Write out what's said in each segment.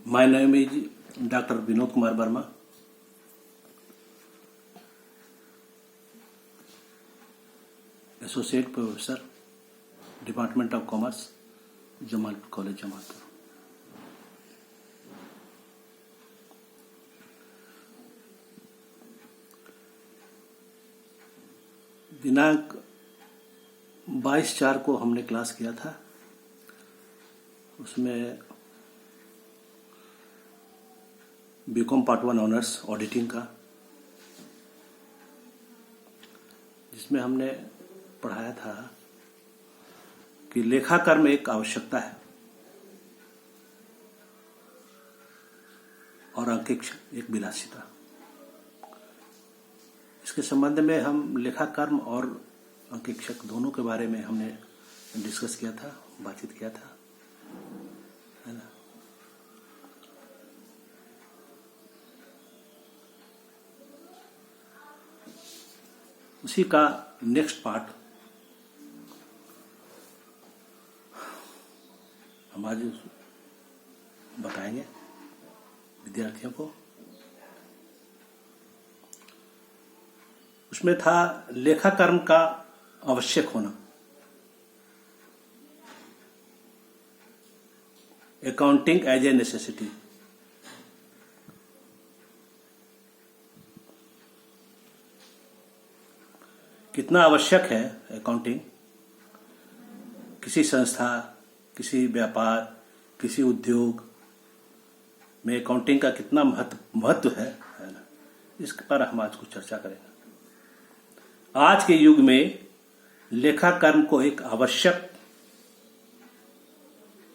My name is Dr. Vinod Kumar Verma. Associate Professor, Department of Commerce, Jamalpur College, Jamalpur. दिनांक 22/4 को हमने class किया था। उसमें बीकॉम पार्ट 1 ऑनर्स ऑडिटिंग का, जिसमें हमने पढ़ाया था कि लेखाकर्म एक आवश्यकता है और अंकेक्षक एक विलासिता। इसके संबंध में हम लेखाकर्म और अंकेक्षक दोनों के बारे में हमने डिस्कस किया था, बातचीत किया था, है ना। उसी का नेक्स्ट पार्ट हम आज बताएंगे विद्यार्थियों को। उसमें था लेखाकर्म का आवश्यक होना, अकाउंटिंग एज ए नेसेसिटी। कितना आवश्यक है अकाउंटिंग किसी संस्था, किसी व्यापार, किसी उद्योग में अकाउंटिंग का कितना महत्व है ना। इस पर हम आज कुछ चर्चा करेंगे। आज के युग में लेखाकर्म को एक आवश्यक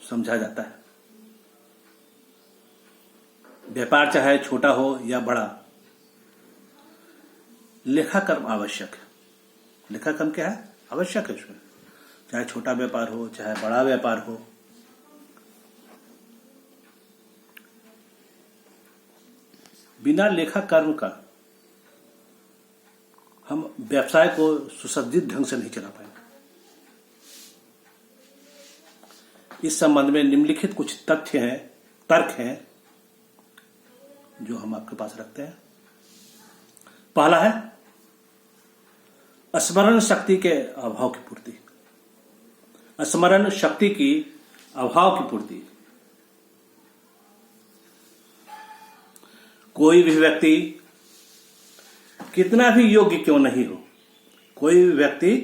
समझा जाता है। व्यापार चाहे छोटा हो या बड़ा, लेखाकर्म आवश्यक है। लेखाकर्म क्या है? आवश्यक है। उसमें चाहे छोटा व्यापार हो, चाहे बड़ा व्यापार हो। बिना लेखाकर्म का हम व्यवसाय को सुसज्जित ढंग से नहीं चला पाएंगे। इस संबंध में निम्नलिखित कुछ तथ्य हैं, तर्क हैं, जो हम आपके पास रखते हैं। पहला है स्मरण शक्ति के अभाव की पूर्ति। स्मरण शक्ति की अभाव की पूर्ति। कोई भी व्यक्ति कितना भी योग्य क्यों नहीं हो, कोई भी व्यक्ति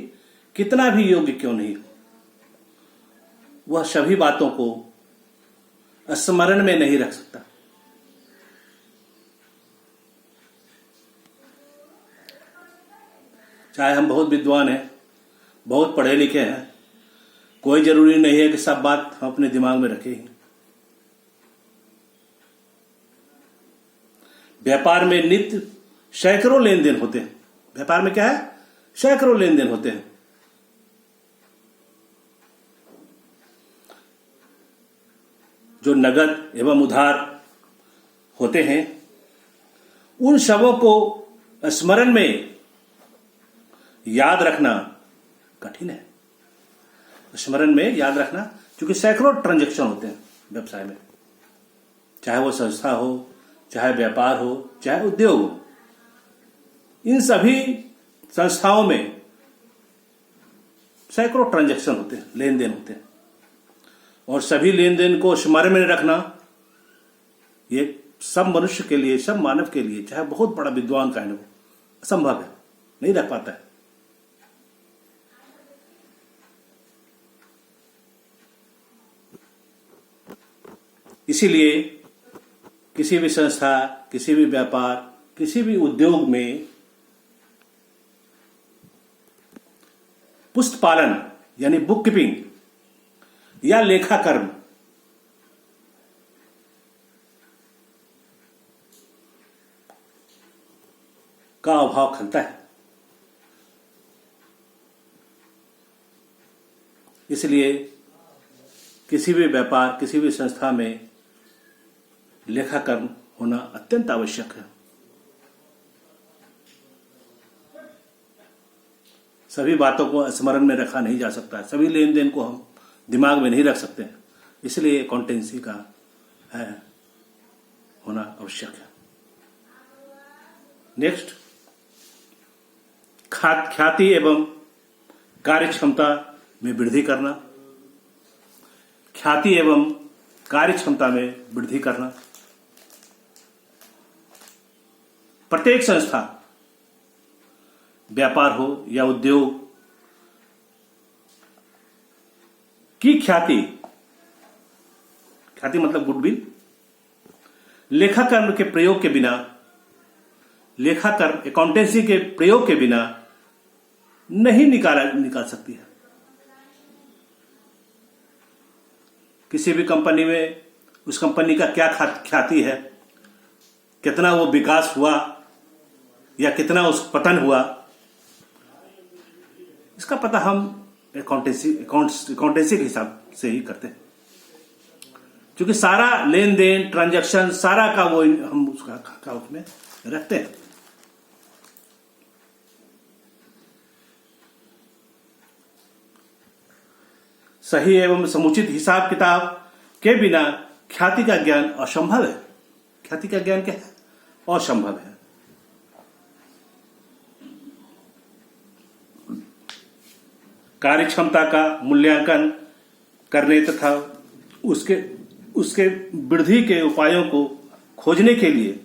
कितना भी योग्य क्यों नहीं हो, वह सभी बातों को स्मरण में नहीं रख सकता। चाहे हम बहुत विद्वान हैं, बहुत पढ़े लिखे हैं, कोई जरूरी नहीं है कि सब बात हम अपने दिमाग में रखें। व्यापार में नित्य सैकड़ों लेन देन होते हैं। व्यापार में क्या है? सैकड़ों लेन देन होते हैं। जो नगद एवं उधार होते हैं, उन सबों को स्मरण में याद रखना कठिन है। स्मरण में याद रखना, क्योंकि सैकड़ों ट्रांजैक्शन होते हैं व्यवसाय में, चाहे वो संस्था हो, चाहे व्यापार हो, चाहे उद्योग हो। इन सभी संस्थाओं में सैकड़ों ट्रांजैक्शन होते हैं, लेन देन होते हैं, और सभी लेन देन को स्मरण में रखना ये सब मनुष्य के लिए, सब मानव के लिए, चाहे बहुत बड़ा विद्वान का हो, असंभव है, नहीं रख पाता है। इसीलिए किसी भी संस्था, किसी भी व्यापार, किसी भी उद्योग में पुस्त पालन यानी बुक कीपिंग या लेखाकर्म का अभाव खलता है। इसलिए किसी भी व्यापार, किसी भी संस्था में लेखाकर्म होना अत्यंत आवश्यक है। सभी बातों को स्मरण में रखा नहीं जा सकता है, सभी लेन देन को हम दिमाग में नहीं रख सकते हैं। इसलिए अकाउंटेंसी का है होना आवश्यक है। नेक्स्ट, ख्याति एवं कार्य क्षमता में वृद्धि करना। ख्याति एवं कार्य क्षमता में वृद्धि करना। प्रत्येक संस्था, व्यापार हो या उद्योग की ख्याति मतलब गुडविल, लेखाकरण के प्रयोग के बिना, लेखाकरण अकाउंटेंसी के प्रयोग के बिना नहीं निकाल सकती है। किसी भी कंपनी में उस कंपनी का क्या ख्याति है, कितना वो विकास हुआ या कितना उस पतन हुआ, इसका पता हम अकाउंटेंसी के हिसाब से ही करते हैं, क्योंकि सारा लेन देन ट्रांजैक्शन सारा का वो हम उसका उसमें रखते हैं। सही एवं समुचित हिसाब किताब के बिना ख्याति का ज्ञान असंभव है। ख्याति का ज्ञान क्या है? असंभव है। कार्य क्षमता का मूल्यांकन करने तथा उसके वृद्धि के उपायों को खोजने के लिए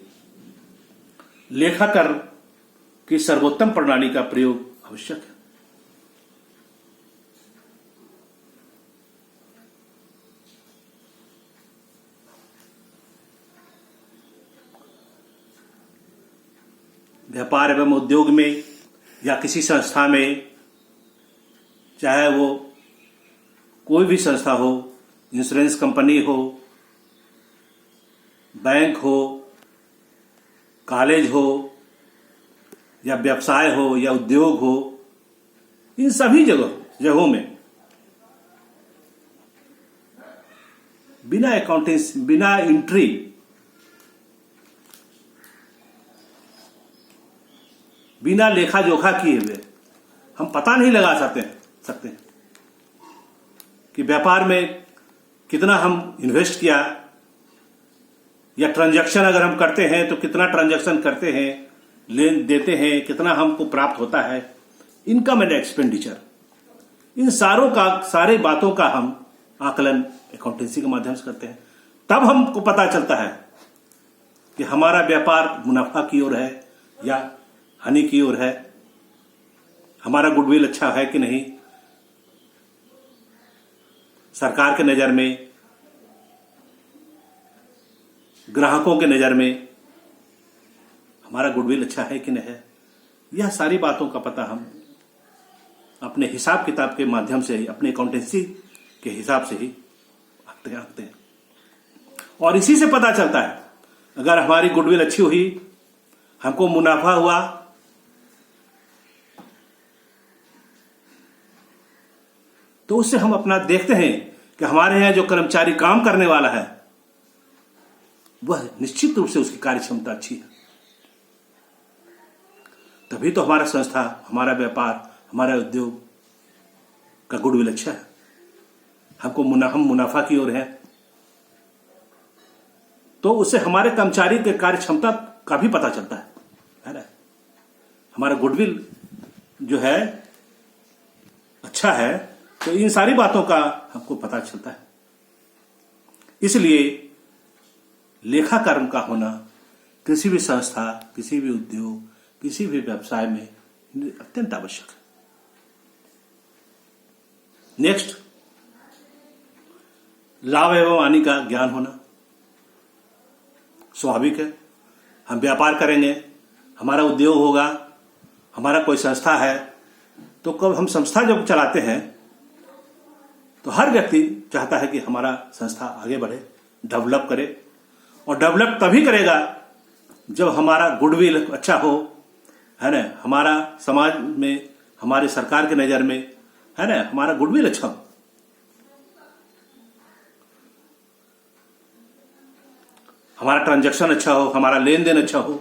लेखाकरण की सर्वोत्तम प्रणाली का प्रयोग आवश्यक है। व्यापार एवं उद्योग में या किसी संस्था में, चाहे वो कोई भी संस्था हो, इंश्योरेंस कंपनी हो, बैंक हो, कॉलेज हो या व्यवसाय हो या उद्योग हो, इन सभी जगहों में बिना अकाउंटेंसी, बिना एंट्री, बिना लेखा जोखा किए हुए हम पता नहीं लगा सकते कि व्यापार में कितना हम इन्वेस्ट किया, या ट्रांजैक्शन अगर हम करते हैं तो कितना ट्रांजैक्शन करते हैं, लेन देते हैं, कितना हमको प्राप्त होता है, इनकम एंड एक्सपेंडिचर, इन सारे बातों का हम आकलन अकाउंटेंसी के माध्यम से करते हैं। तब हमको पता चलता है कि हमारा व्यापार मुनाफा की ओर है या हानि की ओर है, हमारा गुडविल अच्छा है कि नहीं, सरकार के नजर में, ग्राहकों के नजर में हमारा गुडविल अच्छा है कि नहीं है। यह सारी बातों का पता हम अपने हिसाब किताब के माध्यम से ही, अपने अकाउंटेंसी के हिसाब से ही रखते हैं। और इसी से पता चलता है, अगर हमारी गुडविल अच्छी हुई, हमको मुनाफा हुआ, तो उससे हम अपना देखते हैं कि हमारे यहां जो कर्मचारी काम करने वाला है वह निश्चित रूप से उसकी कार्य क्षमता अच्छी है। तभी तो हमारा संस्था, हमारा व्यापार, हमारा उद्योग का गुडविल अच्छा है। हम मुनाफा की ओर है, तो उससे हमारे कर्मचारी के कार्य क्षमता का भी पता चलता है ना। हमारा गुडविल जो है अच्छा है, तो इन सारी बातों का हमको पता चलता है। इसलिए लेखाकरण का होना किसी भी संस्था, किसी भी उद्योग, किसी भी व्यवसाय में अत्यंत आवश्यक है। नेक्स्ट, लाभ एवं हानि का ज्ञान होना स्वाभाविक है। हम व्यापार करेंगे, हमारा उद्योग होगा, हमारा कोई संस्था है, तो कब हम संस्था जब चलाते हैं तो हर व्यक्ति चाहता है कि हमारा संस्था आगे बढ़े, डेवलप करे। और डेवलप तभी करेगा जब हमारा गुडविल अच्छा हो, है ना, हमारा समाज में, हमारे सरकार के नजर में, है ना, हमारा गुडविल अच्छा हो। हमारा ट्रांजैक्शन अच्छा हो, हमारा लेन देन अच्छा हो।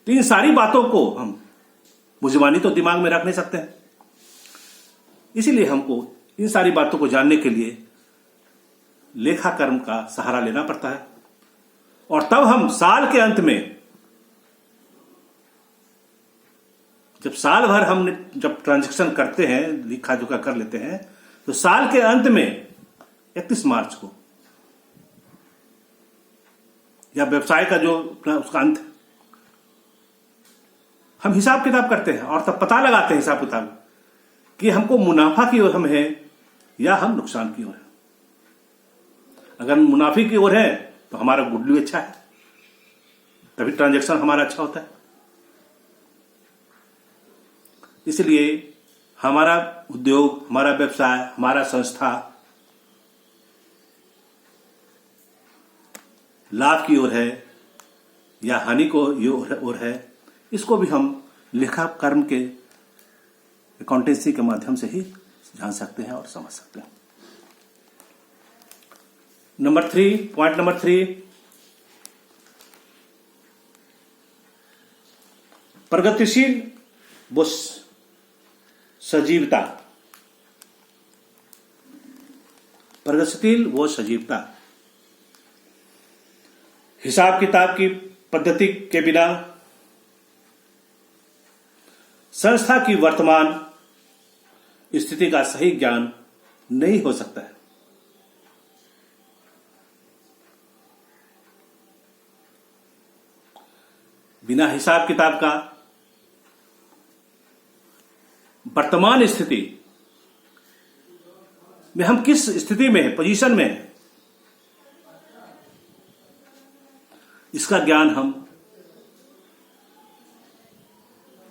तो इन सारी बातों को हम मुजमानी तो दिमाग में रख नहीं सकते हैं। इसीलिए हमको इन सारी बातों को जानने के लिए लेखाकरण का सहारा लेना पड़ता है। और तब हम साल के अंत में, जब साल भर हम जब ट्रांजैक्शन करते हैं, लिखा जोखा कर लेते हैं, तो साल के अंत में 31 मार्च को या व्यवसाय का जो उसका अंत, हम हिसाब किताब करते हैं और तब पता लगाते हैं हिसाब किताब कि हमको मुनाफा की ओर हम हैं या हम नुकसान की ओर हैं। अगर मुनाफे की ओर है तो हमारा गुडविल अच्छा है, तभी ट्रांजैक्शन हमारा अच्छा होता है। इसलिए हमारा उद्योग, हमारा व्यवसाय, हमारा संस्था लाभ की ओर है या हानि को ओर है, इसको भी हम लेखा कर्म के अकाउंटेंसी के माध्यम से ही जान सकते हैं और समझ सकते हैं। पॉइंट नंबर 3, प्रगतिशील व सजीवता। प्रगतिशील व सजीवता। हिसाब किताब की पद्धति के बिना संस्था की वर्तमान स्थिति का सही ज्ञान नहीं हो सकता है। बिना हिसाब किताब का वर्तमान स्थिति में हम किस स्थिति में हैं, पोजीशन में हैं, इसका ज्ञान हम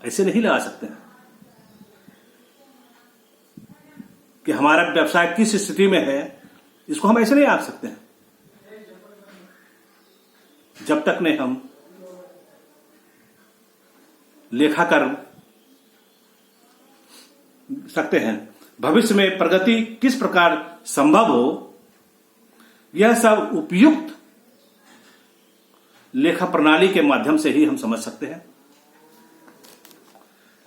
ऐसे नहीं लगा सकते हैं कि हमारा व्यवसाय किस स्थिति में है, इसको हम ऐसे नहीं आंक सकते हैं जब तक ने हम लेखा कर सकते हैं। भविष्य में प्रगति किस प्रकार संभव हो, यह सब उपयुक्त लेखा प्रणाली के माध्यम से ही हम समझ सकते हैं।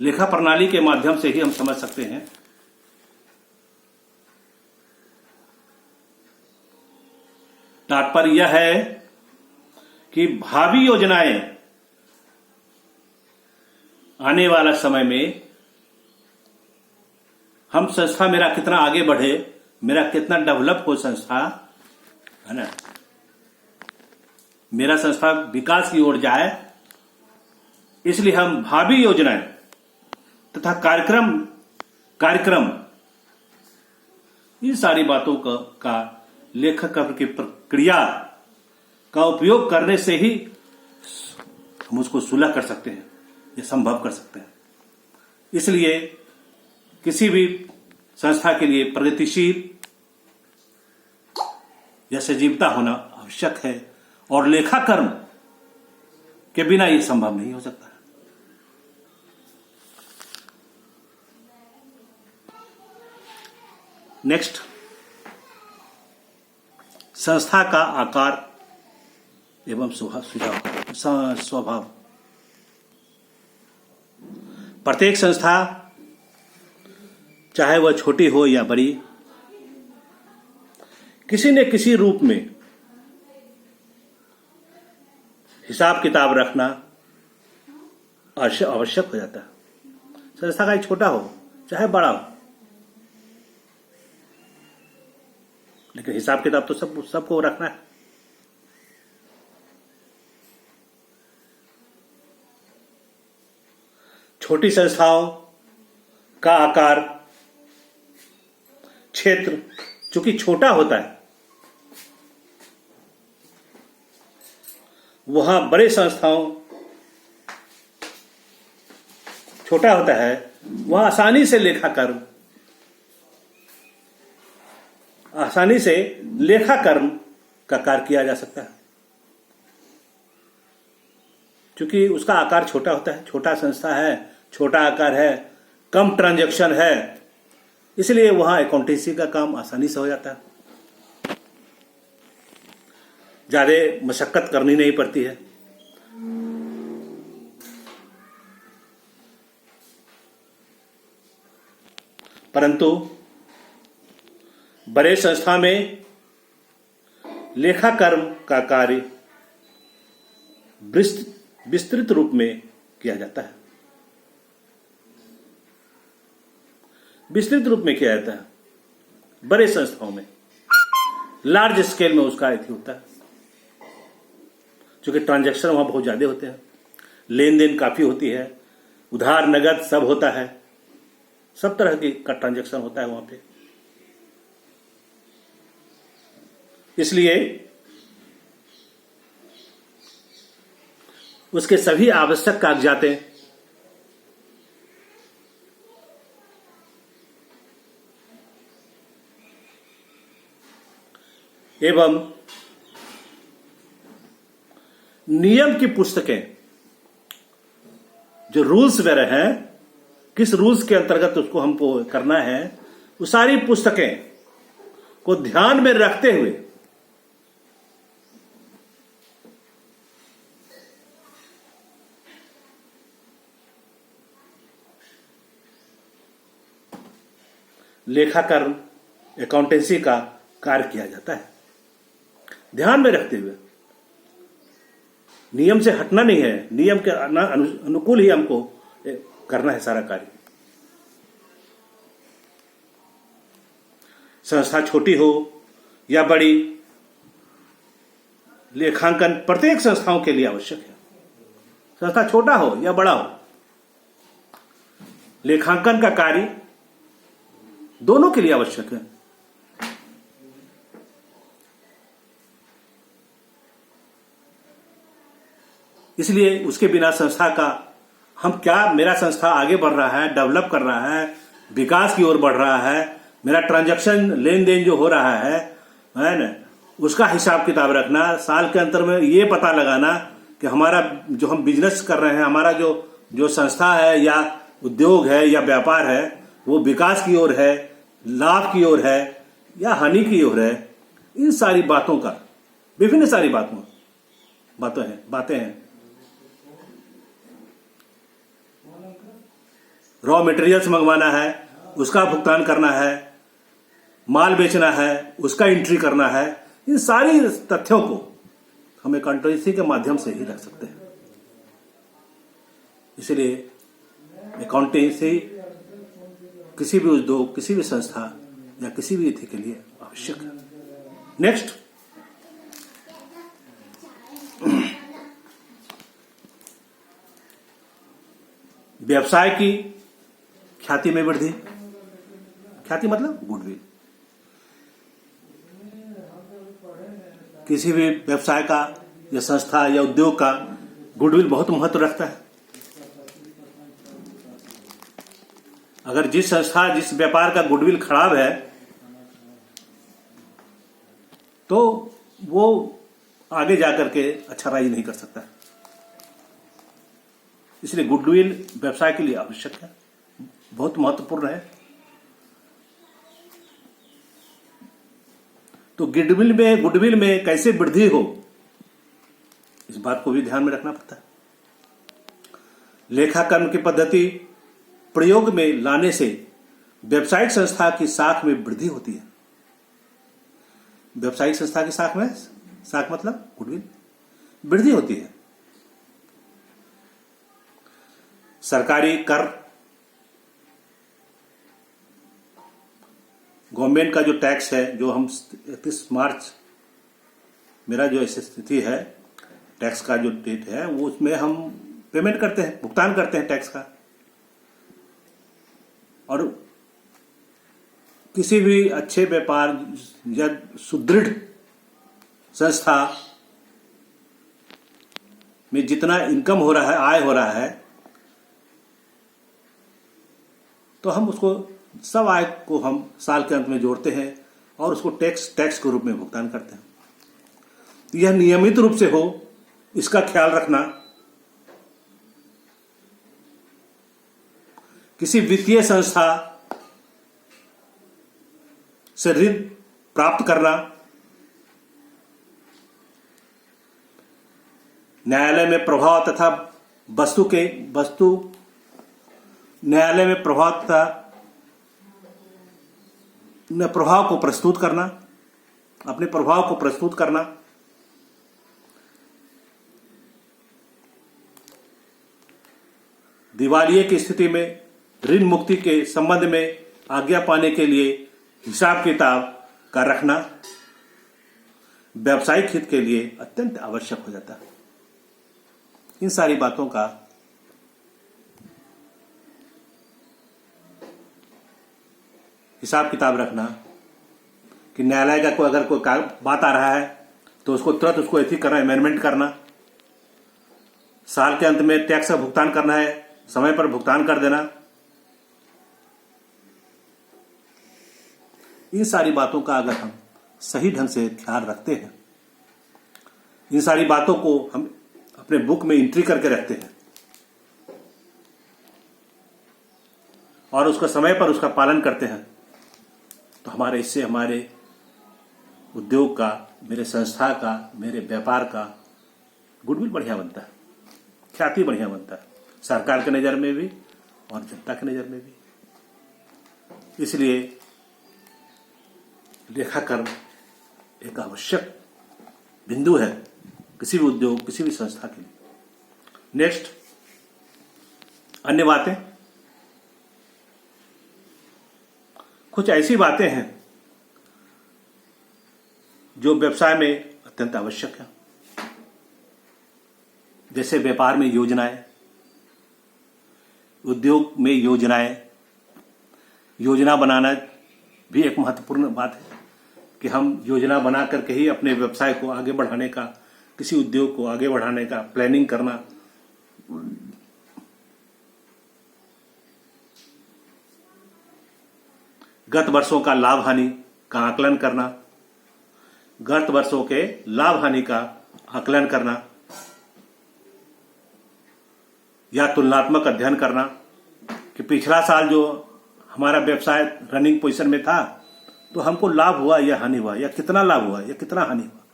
लेखा प्रणाली के माध्यम से ही हम समझ सकते हैं। तात्पर्य यह है कि भावी योजनाएं आने वाला समय में हम संस्था, मेरा कितना आगे बढ़े, मेरा कितना डेवलप हो संस्था, है ना, मेरा संस्था विकास की ओर जाए, इसलिए हम भावी योजनाएं तथा कार्यक्रम इन सारी बातों का लेखक की प्रक्रिया का उपयोग करने से ही हम उसको सुलह कर सकते हैं, ये संभव कर सकते हैं। इसलिए किसी भी संस्था के लिए प्रगतिशील या सजीवता होना आवश्यक है और लेखा कर्म के बिना यह संभव नहीं हो सकता। नेक्स्ट, संस्था का आकार एवं स्वभाव। प्रत्येक संस्था, चाहे वह छोटी हो या बड़ी, किसी न किसी रूप में हिसाब किताब रखना आवश्यक हो जाता है। संस्था का छोटा हो चाहे बड़ा हो, लेकिन हिसाब किताब तो सबको रखना है। छोटी संस्थाओं का आकार, क्षेत्र चूंकि छोटा होता है, वहां बड़े संस्थाओं छोटा होता है, वहां आसानी से लेखा कर्म का कार्य किया जा सकता है। क्योंकि उसका आकार छोटा होता है, छोटा संस्था है, छोटा आकार है, कम ट्रांजैक्शन है, इसलिए वहां अकाउंटेंसी का काम आसानी से हो जाता है, ज्यादा मशक्कत करनी नहीं पड़ती है। परंतु बड़े संस्था में लेखा कर्म का कार्य विस्तृत रूप में किया जाता है। विस्तृत रूप में किया जाता है बड़े संस्थाओं में, लार्ज स्केल में उसका अथी होता है, क्योंकि ट्रांजैक्शन वहां बहुत ज्यादा होते हैं, लेन देन काफी होती है, उधार नगद सब होता है, सब तरह की का ट्रांजैक्शन होता है वहां पे। इसलिए उसके सभी आवश्यक कागजातें एवं नियम की पुस्तकें, जो रूल्स वगैरह हैं, किस रूल्स के अंतर्गत उसको हमको करना है, वो सारी पुस्तकें को ध्यान में रखते हुए लेखाकरण, अकाउंटेंसी का कार्य किया जाता है। ध्यान में रखते हुए, नियम से हटना नहीं है, नियम के अनुकूल ही हमको करना है सारा कार्य। संस्था छोटी हो या बड़ी, लेखांकन प्रत्येक संस्थाओं के लिए आवश्यक है। संस्था छोटा हो या बड़ा हो, लेखांकन का कार्य दोनों के लिए आवश्यक है। इसलिए उसके बिना संस्था का हम क्या, मेरा संस्था आगे बढ़ रहा है, डेवलप कर रहा है, विकास की ओर बढ़ रहा है, मेरा ट्रांजैक्शन लेन देन जो हो रहा है ना, उसका हिसाब किताब रखना, साल के अंतर में ये पता लगाना कि हमारा जो हम बिजनेस कर रहे हैं, हमारा जो संस्था है या उद्योग है या व्यापार है, वो विकास की ओर है, लाभ की ओर है या हानि की ओर है। इन सारी बातों का, विभिन्न सारी बातें हैं। रॉ मटेरियल्स मंगवाना है, उसका भुगतान करना है, माल बेचना है, उसका एंट्री करना है, इन सारी तथ्यों को हम अकाउंटेंसी के माध्यम से ही रख सकते हैं। इसलिए अकाउंटेंसी किसी भी उद्योग, किसी भी संस्था या किसी भी अतिथि के लिए आवश्यक है। नेक्स्ट, व्यवसाय की ख्याति में वृद्धि। ख्याति मतलब गुडविल। किसी भी व्यवसाय का या संस्था या उद्योग का गुडविल बहुत महत्व रखता है। अगर जिस संस्था, जिस व्यापार का गुडविल खराब है तो वो आगे जाकर के अच्छा राइज नहीं कर सकता। इसलिए गुडविल व्यवसाय के लिए आवश्यक है, बहुत महत्वपूर्ण है। तो गुडविल में कैसे वृद्धि हो, इस बात को भी ध्यान में रखना पड़ता है। लेखाकरण की पद्धति प्रयोग में लाने से व्यावसायिक संस्था की साख में वृद्धि होती है। व्यावसायिक संस्था की साख मतलब गुडविल, वृद्धि होती है। सरकारी कर, गवर्नमेंट का जो टैक्स है, जो हम 31 मार्च मेरा जो स्थिति है, टैक्स का जो डेट है, वो उसमें हम पेमेंट करते हैं, भुगतान करते हैं टैक्स का। और किसी भी अच्छे व्यापार या सुदृढ़ संस्था में जितना इनकम हो रहा है, आय हो रहा है, तो हम उसको, सब आय को हम साल के अंत में जोड़ते हैं और उसको टैक्स के रूप में भुगतान करते हैं। यह नियमित रूप से हो, इसका ख्याल रखना। किसी वित्तीय संस्था से ऋण प्राप्त करना, न्यायालय में प्रभाव तथा न्यायालय में प्रभाव को प्रस्तुत करना, अपने प्रभाव को प्रस्तुत करना, दिवालिये की स्थिति में ऋण मुक्ति के संबंध में आज्ञा पाने के लिए हिसाब किताब का रखना व्यावसायिक हित के लिए अत्यंत आवश्यक हो जाता है। इन सारी बातों का हिसाब किताब रखना कि न्यायालय का कोई अगर कोई बात आ रहा है तो उसको तुरंत उसको एथी करना, अमेंडमेंट करना, साल के अंत में टैक्स का भुगतान करना है, समय पर भुगतान कर देना। इन सारी बातों का अगर हम सही ढंग से ख्याल रखते हैं, इन सारी बातों को हम अपने बुक में एंट्री करके रखते हैं और उसका समय पर उसका पालन करते हैं, तो इससे हमारे उद्योग का, मेरे संस्था का, मेरे व्यापार का गुडविल बढ़िया बनता है, ख्याति बढ़िया बनता है, सरकार की नज़र में भी और जनता की नज़र में भी। इसलिए लेखाकरण एक आवश्यक बिंदु है किसी भी उद्योग, किसी भी संस्था के लिए। नेक्स्ट, अन्य बातें, कुछ ऐसी बातें हैं जो व्यवसाय में अत्यंत आवश्यक है, जैसे व्यापार में योजनाएं, उद्योग में योजनाएं, योजना बनाना भी एक महत्वपूर्ण बात है कि हम योजना बना करके ही अपने व्यवसाय को आगे बढ़ाने का, किसी उद्योग को आगे बढ़ाने का प्लानिंग करना। गत वर्षों का लाभ हानि का आकलन करना, गत वर्षों के लाभ हानि का आकलन करना या तुलनात्मक अध्ययन करना कि पिछला साल जो हमारा व्यवसाय रनिंग पोजीशन में था तो हमको लाभ हुआ या हानि हुआ, या कितना लाभ हुआ या कितना हानि हुआ।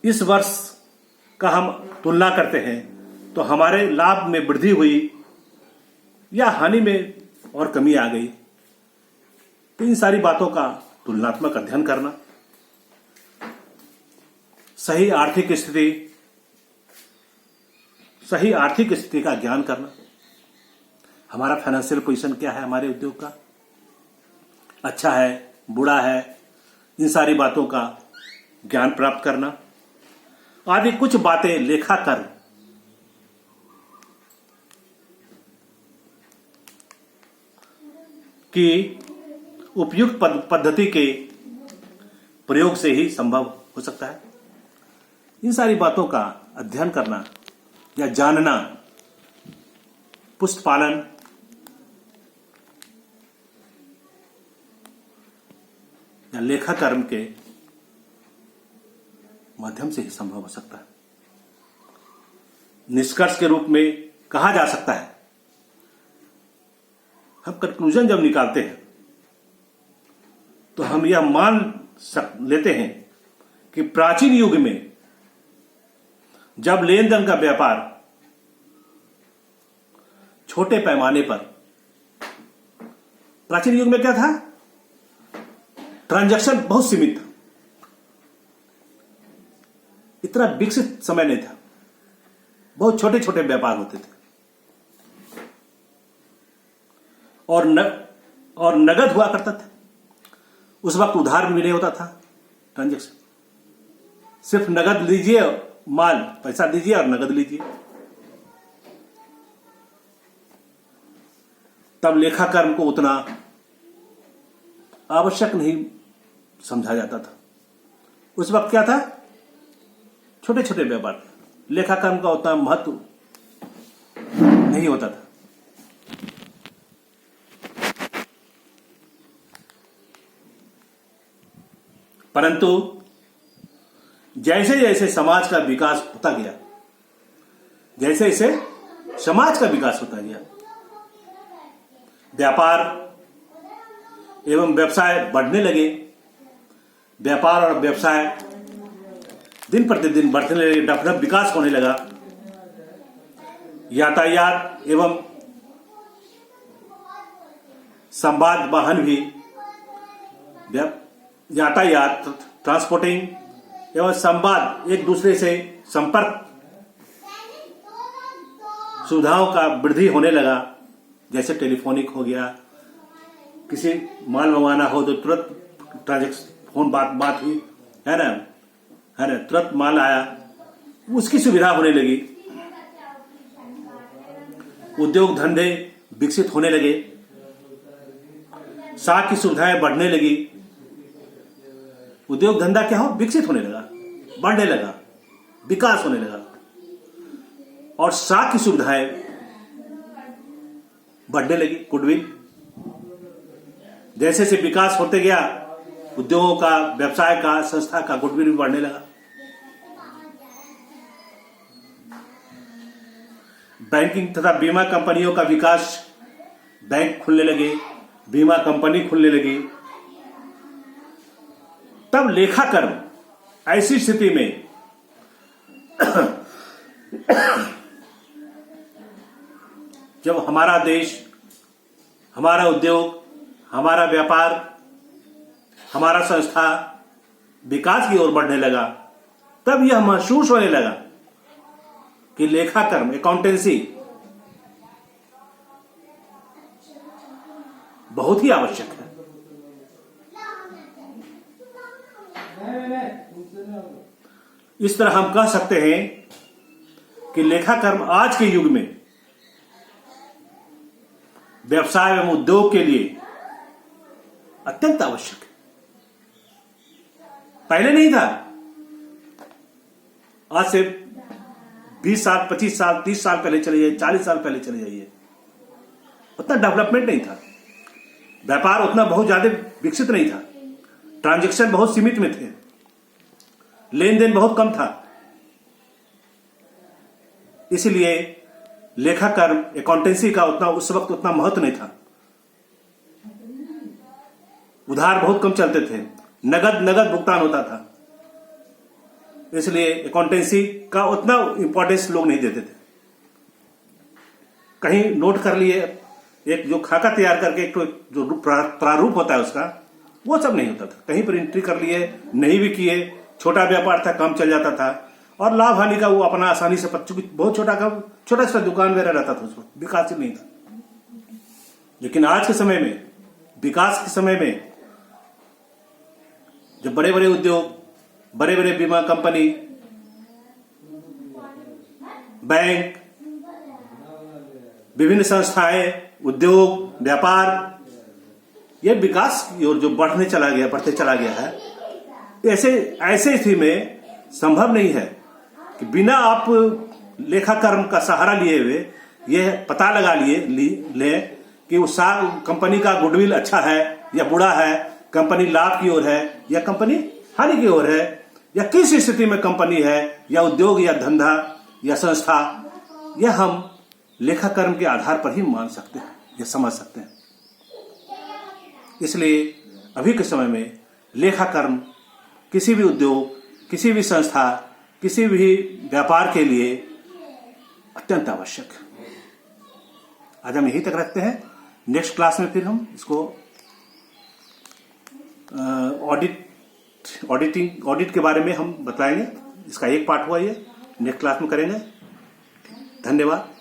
इस वर्ष का हम तुलना करते हैं तो हमारे लाभ में वृद्धि हुई या हानि में और कमी आ गई। तो इन सारी बातों का तुलनात्मक अध्ययन करना, सही आर्थिक स्थिति का ज्ञान करना, हमारा फाइनेंशियल पोजीशन क्या है, हमारे उद्योग का अच्छा है, बुरा है, इन सारी बातों का ज्ञान प्राप्त करना आदि कुछ बातें लेखाकरण की उपयुक्त पद्धति के प्रयोग से ही संभव हो सकता है। इन सारी बातों का अध्ययन करना या जानना पुस्तपालन या लेखाकरण के माध्यम से ही संभव हो सकता है। निष्कर्ष के रूप में कहा जा सकता है, हम कंक्लूजन जब निकालते हैं तो हम यह मान लेते हैं कि प्राचीन युग में जब लेन देन का व्यापार छोटे पैमाने पर, प्राचीन युग में क्या था, ट्रांजैक्शन बहुत सीमित था, इतना विकसित समय नहीं था, बहुत छोटे छोटे व्यापार होते थे और नगद हुआ करता था। उस वक्त उधार भी नहीं होता था, ट्रांजैक्शन सिर्फ नगद लीजिए, माल पैसा दीजिए और नगद लीजिए। तब लेखाकरण को उतना आवश्यक नहीं समझा जाता था। उस वक्त क्या था, छोटे छोटे व्यापार, लेखाकरण का उतना महत्व नहीं होता था। परंतु जैसे जैसे समाज का विकास होता गया, जैसे जैसे समाज का विकास होता गया, व्यापार एवं व्यवसाय बढ़ने लगे, व्यापार और व्यवसाय दिन प्रतिदिन बढ़ने लगे, डेवलप विकास होने लगा। यातायात एवं संवाद वाहन भी, यातायात, ट्रांसपोर्टिंग एवं संवाद, एक दूसरे से संपर्क सुविधाओं का वृद्धि होने लगा, जैसे टेलीफोनिक हो गया, किसी माल मंगवाना हो तो तुरंत ट्रांजेक्शन फोन बात हुई, है ना, तुरंत माल आया, उसकी सुविधा होने लगी। उद्योग धंधे विकसित होने लगे, साख की सुविधाएं बढ़ने लगी। उद्योग धंधा क्या हो, विकसित होने लगा, बढ़ने लगा, विकास होने लगा, और साख की सुविधाएं बढ़ने लगी। गुडविल जैसे से विकास होते गया, उद्योगों का, व्यवसाय का, संस्था का गुडविल भी बढ़ने लगा। बैंकिंग तथा बीमा कंपनियों का विकास, बैंक खुलने लगे, बीमा कंपनी खुलने लगी। तब लेखाकर्म ऐसी स्थिति में जब हमारा देश, हमारा उद्योग, हमारा व्यापार, हमारा संस्था विकास की ओर बढ़ने लगा, तब यह महसूस होने लगा कि लेखाकर्म, अकाउंटेंसी बहुत ही आवश्यक है। इस तरह हम कह सकते हैं कि लेखाकर्म आज के युग में व्यवसाय एवं उद्योग के लिए अत्यंत आवश्यक है। पहले नहीं था। आज से 20 साल, 25 साल, 30 साल पहले चले जाइए, 40 साल पहले चले जाइए, उतना डेवलपमेंट नहीं था। व्यापार उतना बहुत ज्यादा विकसित नहीं था, ट्रांजैक्शन बहुत सीमित में थे, लेन देन बहुत कम था। इसलिए लेखाकर्म, अकाउंटेंसी का उतना उस वक्त उतना महत्व नहीं था। उधार बहुत कम चलते थे, नगद भुगतान होता था, इसलिए अकाउंटेंसी का उतना इंपॉर्टेंस लोग नहीं देते थे। कहीं नोट कर लिए, एक जो खाका तैयार करके एक तो जो प्रारूप होता है उसका, वो सब नहीं होता था। कहीं पर एंट्री कर लिए, नहीं भी किए, छोटा व्यापार था, काम चल जाता था, और लाभ हानि का वो अपना आसानी से, बहुत छोटा सा दुकान वगैरह रहता था, उसमें विकास ही नहीं था। लेकिन आज के समय में, विकास के समय में, जो बड़े बड़े उद्योग, बड़े बड़े बीमा कंपनी, बैंक, विभिन्न संस्थाएं, उद्योग, व्यापार, ये विकास की ओर जो बढ़ते चला गया है, ऐसे स्थिति में संभव नहीं है कि बिना आप लेखाकर्म का सहारा लिए हुए यह पता लगा ले कि उस कंपनी का गुडविल अच्छा है या बुरा है, कंपनी लाभ की ओर है या कंपनी हानि की ओर है, या किस स्थिति में कंपनी है या उद्योग या धंधा या संस्था, यह हम लेखाकर्म के आधार पर ही मान सकते हैं या समझ सकते हैं। इसलिए अभी के समय में लेखाकर्म किसी भी उद्योग, किसी भी संस्था, किसी भी व्यापार के लिए अत्यंत आवश्यक है। आज हम यहीं तक रखते हैं। नेक्स्ट क्लास में फिर हम इसको ऑडिट के बारे में हम बताएंगे। इसका एक पार्ट हुआ, ये नेक्स्ट क्लास में करेंगे। धन्यवाद।